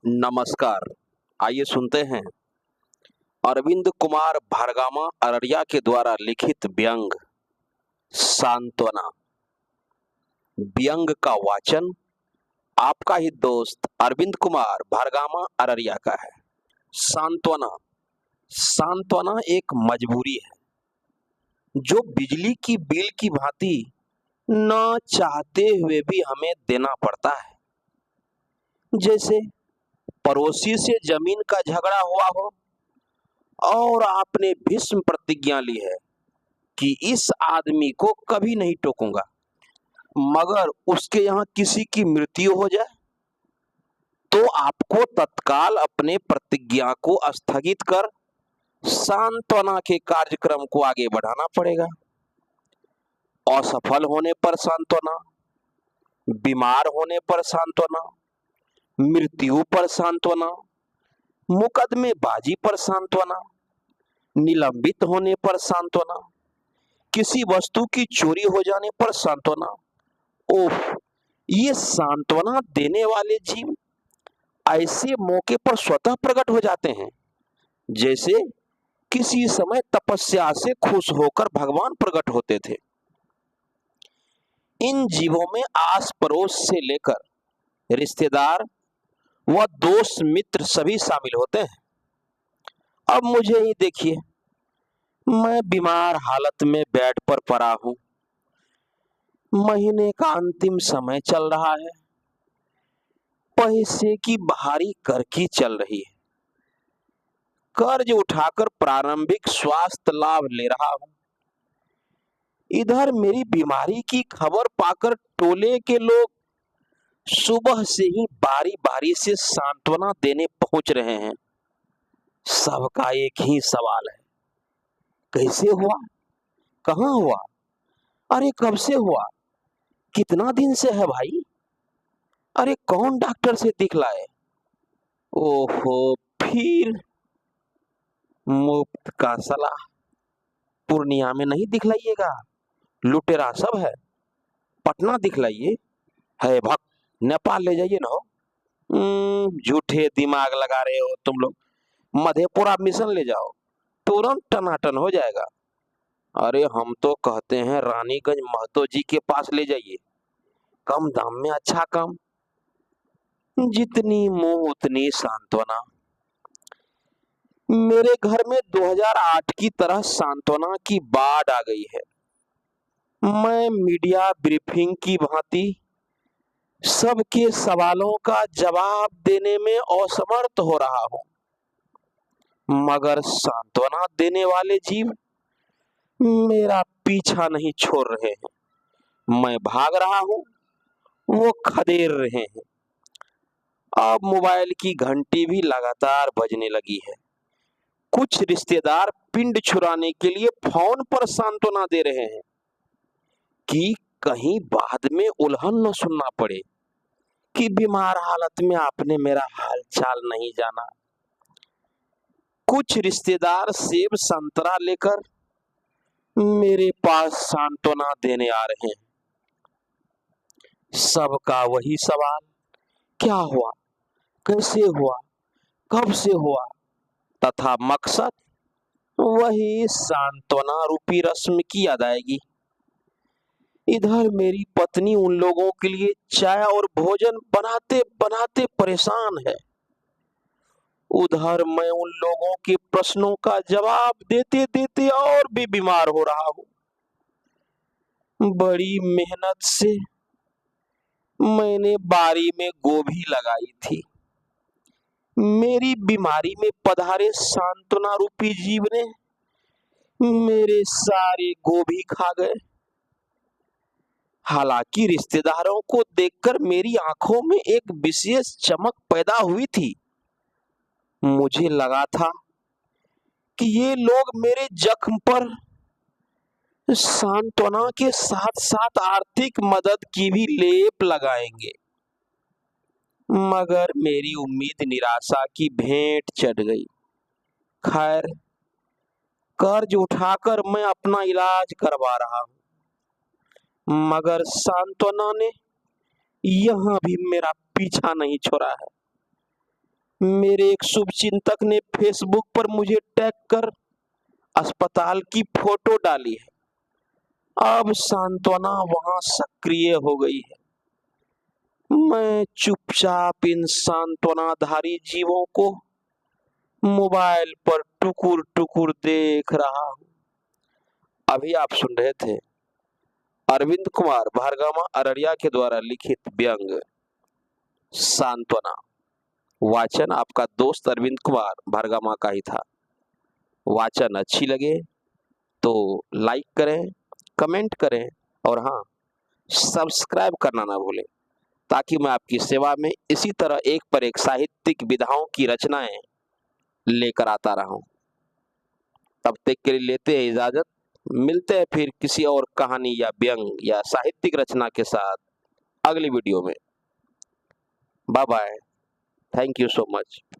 नमस्कार। आइए सुनते हैं अरविंद कुमार भार्गवा अररिया के द्वारा लिखित व्यंग सांत्वना। व्यंग का वाचन आपका ही दोस्त अरविंद कुमार भार्गवा अररिया का है। सांत्वना। सांत्वना एक मजबूरी है जो बिजली की बिल की भांति न चाहते हुए भी हमें देना पड़ता है। जैसे पड़ोसी से जमीन का झगड़ा हुआ हो और आपने भीष्म प्रतिज्ञा ली है कि इस आदमी को कभी नहीं टोकूंगा, मगर उसके यहाँ किसी की मृत्यु हो जाए तो आपको तत्काल अपने प्रतिज्ञा को स्थगित कर सांत्वना के कार्यक्रम को आगे बढ़ाना पड़ेगा। असफल होने पर सांत्वना, बीमार होने पर सांत्वना, मृत्यु पर सांत्वना, मुकदमेबाजी पर सांत्वना, निलंबित होने पर सांत्वना, किसी वस्तु की चोरी हो जाने पर सांत्वना। ओह, ये सांत्वना देने वाले जीव ऐसे मौके पर स्वतः प्रकट हो जाते हैं जैसे किसी समय तपस्या से खुश होकर भगवान प्रकट होते थे। इन जीवों में आस पड़ोस से लेकर रिश्तेदार व दोस्त मित्र सभी शामिल होते हैं। अब मुझे ही देखिए, मैं बीमार हालत में बेड पर पड़ा हूं। महीने का अंतिम समय चल रहा है। पैसे की भारी कर्की चल रही है। कर्ज उठाकर प्रारंभिक स्वास्थ्य लाभ ले रहा हूं। इधर मेरी बीमारी की खबर पाकर टोले के लोग सुबह से ही बारी बारी से सांत्वना देने पहुंच रहे हैं। सबका एक ही सवाल है, कैसे हुआ, कहां हुआ, अरे कब से हुआ, कितना दिन से है भाई, अरे कौन डॉक्टर से दिखलाए। ओहो, फिर मुफ्त का सलाह। पूर्णिया में नहीं दिखलाइएगा, लुटेरा सब है। पटना दिखलाइए, है भक्त, नेपाल ले जाइए ना। झूठे दिमाग लगा रहे हो तुम लोग। मधेपुरा मिशन ले जाओ, तुरंत टनाटन हो जाएगा। अरे हम तो कहते हैं रानीगंज महतो जी के पास ले जाइए, कम दाम में अच्छा काम। जितनी मुंह उतनी सांत्वना। मेरे घर में 2008 की तरह सांत्वना की बाढ़ आ गई है। मैं मीडिया ब्रीफिंग की भांति सबके सवालों का जवाब देने में असमर्थ हो रहा हूं, मगर सांत्वना देने वाले जीव मेरा पीछा नहीं छोड़ रहे हैं। मैं भाग रहा हूं, वो खदेड़ रहे हैं। अब मोबाइल की घंटी भी लगातार बजने लगी है। कुछ रिश्तेदार पिंड छुड़ाने के लिए फोन पर सांत्वना दे रहे हैं कि कहीं बाद में उल्हन न सुनना पड़े कि बीमार हालत में आपने मेरा हाल चाल नहीं जाना। कुछ रिश्तेदार सेब संतरा लेकर मेरे पास सांत्वना देने आ रहे हैं। सबका वही सवाल, क्या हुआ, कैसे हुआ, कब से हुआ, तथा मकसद वही सांत्वना रूपी रस्म की अदायगी। इधर मेरी पत्नी उन लोगों के लिए चाय और भोजन बनाते बनाते परेशान है। उधर मैं उन लोगों के प्रश्नों का जवाब देते देते और भी बीमार हो रहा हूं। बड़ी मेहनत से मैंने बारी में गोभी लगाई थी। मेरी बीमारी में पधारे सांत्वना रूपी जीव ने मेरे सारे गोभी खा गए। हालांकि रिश्तेदारों को देखकर मेरी आंखों में एक विशेष चमक पैदा हुई थी। मुझे लगा था कि ये लोग मेरे जख्म पर सांत्वना के साथ साथ आर्थिक मदद की भी लेप लगाएंगे, मगर मेरी उम्मीद निराशा की भेंट चढ़ गई। खैर, कर्ज उठाकर मैं अपना इलाज करवा रहा हूं, मगर सांत्वना ने यहां भी मेरा पीछा नहीं छोड़ा है। मेरे एक शुभचिंतक ने फेसबुक पर मुझे टैग कर अस्पताल की फोटो डाली है। अब सांत्वना वहां सक्रिय हो गई है। मैं चुपचाप इन सांत्वनाधारी जीवों को मोबाइल पर टुकुर टुकुर देख रहा हूं। अभी आप सुन रहे थे अरविंद कुमार भार्गवा अररिया के द्वारा लिखित व्यंग सांत्वना। वाचन आपका दोस्त अरविंद कुमार भार्गवा का ही था। वाचन अच्छी लगे तो लाइक करें, कमेंट करें और हाँ, सब्सक्राइब करना ना भूलें, ताकि मैं आपकी सेवा में इसी तरह एक पर एक साहित्यिक विधाओं की रचनाएं लेकर आता रहूं। तब तक के लिए लेते हैं इजाजत। मिलते हैं फिर किसी और कहानी या व्यंग या साहित्यिक रचना के साथ अगली वीडियो में। Bye bye. Thank you so much.